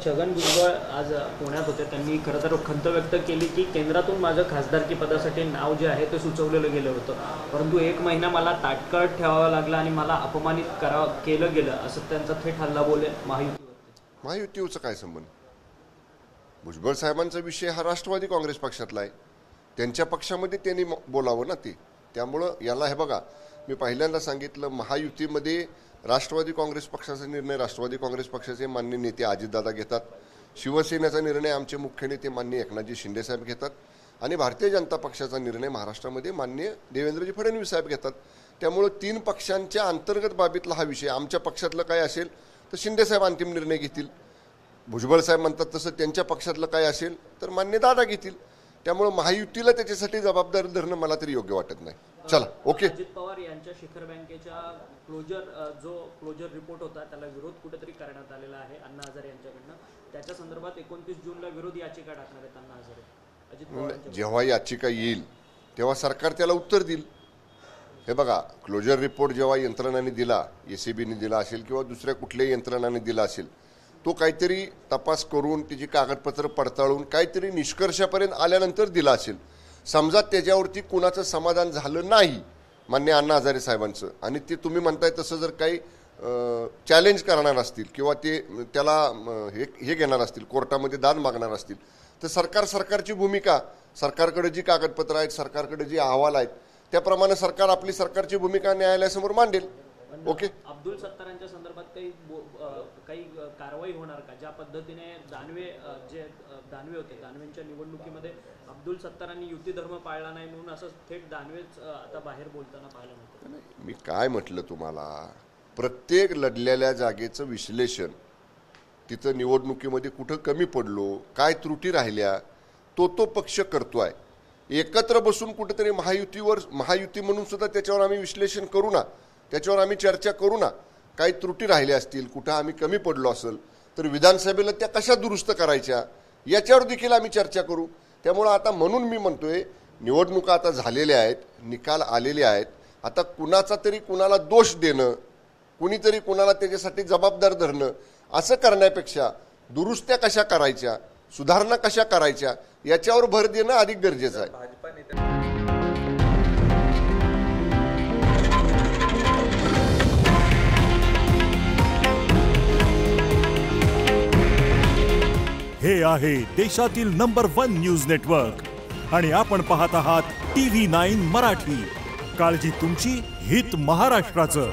छगन भुजबळ आज पुण्यात होते. त्यांनी खरं तर खंत व्यक्त केली की केंद्रातून माझं खासदारकी पदासाठी नाव जे आहे ते सुचवलेलं गेलं होतं, परंतु 1 महिना मला ताटकळत ठेवावा लागला आणि मला अपमानित केलं गेलं, असं त्यांचा थेट हल्ला बोले महायुतीवरती. महायुतीचा काय संबंध? भुजबळ साहेबांचा विषय हा राष्ट्रवादी काँग्रेस पक्षातला आहे. त्यांच्या पक्षामध्ये त्यांनी बोलावं ना ते. त्यामुळं याला हे बघा, मी पहिल्यांदा सांगितलं, महायुतीमध्ये राष्ट्रवादी काँग्रेस पक्षाचा निर्णय राष्ट्रवादी काँग्रेस पक्षाचे माननीय नेते अजितदादा घेतात, शिवसेनेचा निर्णय आमचे मुख्य नेते माननीय एकनाथजी शिंदेसाहेब घेतात आणि भारतीय जनता पक्षाचा निर्णय महाराष्ट्रामध्ये माननीय देवेंद्रजी फडणवीस साहेब घेतात. त्यामुळं 3 पक्षांच्या अंतर्गत बाबीतला हा विषय. आमच्या पक्षातलं काय असेल तर शिंदेसाहेब अंतिम निर्णय घेतील, भुजबळ साहेब म्हणतात तसं त्यांच्या पक्षातलं काय असेल तर मान्य दादा घेतील. त्यामुळे महायुतीला त्याच्यासाठी जबाबदारी धरणं मला तरी योग्य वाटत नाही. चला, ओके. अजित पवार यांच्या शिखर बँकेच्या क्लोजर रिपोर्ट होता, त्याला विरोध कुठेतरी करण्यात आलेला आहे अण्णा हजारे यांच्याकडनं. त्याच्या संदर्भात 29 जूनला विरोध याचिका टाकणार आहेत अण्णा हजारे. अजित पवार जेव्हा याचिका येईल तेव्हा सरकार त्याला उत्तर देईल. हे बघा, क्लोजर रिपोर्ट जेव्हा यंत्रणांनी दिला, एसीबीने दिला असेल किंवा दुसऱ्या कुठल्याही यंत्रणांनी दिला असेल, तो काहीतरी तपास करून त्याची कागदपत्र पडताळून काहीतरी निष्कर्षापर्यंत आल्यानंतर दिला असेल. समजा त्याच्यावरती कुणाचं समाधान झालं नाही मान्य अण्णा हजारे साहेबांचं, आणि ते तुम्ही म्हणताय तसं जर काही चॅलेंज करणार असतील किंवा ते त्याला हे घेणार असतील, कोर्टामध्ये दाद मागणार असतील, तर सरकारची भूमिका, सरकारकडे जी कागदपत्र आहेत, सरकारकडे जी अहवाल आहेत, त्याप्रमाणे सरकार आपली सरकारची भूमिका न्यायालयासमोर मांडेल. ओके. अब्दुल सत्तारांच्या संदर्भात काही कारवाई होणार का? ज्या पद्धतीने दानवे होते, दानवेंच्या निवडणुकीमध्ये अब्दुल सत्तारांनी युती धर्म पाळला नाही म्हणून असं थेट दानवेच आता बाहेर बोलताना पाहायला मिळतं. मी काय म्हटलं तुम्हाला, प्रत्येक लढलेल्या जागेचं विश्लेषण, तिथं निवडणुकीमध्ये कुठं कमी पडलो, काय त्रुटी राहिल्या, तो पक्ष करतोय. एकत्र बसून कुठेतरी महायुती म्हणून सुद्धा त्याच्यावर आम्ही विश्लेषण करू ना, त्याच्यावर आम्ही चर्चा करू ना. काही त्रुटी राहिल्या असतील, कुठं आम्ही कमी पडलो असेल तर विधानसभेला त्या कशा दुरुस्त करायच्या याच्यावर देखील आम्ही चर्चा करू. त्यामुळं आता म्हणून मी म्हणतोय, निवडणुका आता झालेल्या आहेत, निकाल आलेले आहेत. आता कुणाचा तरी कुणाला दोष देणं, कुणीतरी कुणाला त्याच्यासाठी जबाबदार धरणं, असं करण्यापेक्षा दुरुस्त्या कशा करायच्या, सुधारणा कशा करायच्या याच्यावर भर देणं अधिक गरजेचं आहे. हे आहे देशातील नंबर 1 न्यूज नेटवर्क आणि आपण पाहत आहात TV9 मराठी. काळजी तुमची, हित महाराष्ट्राचं.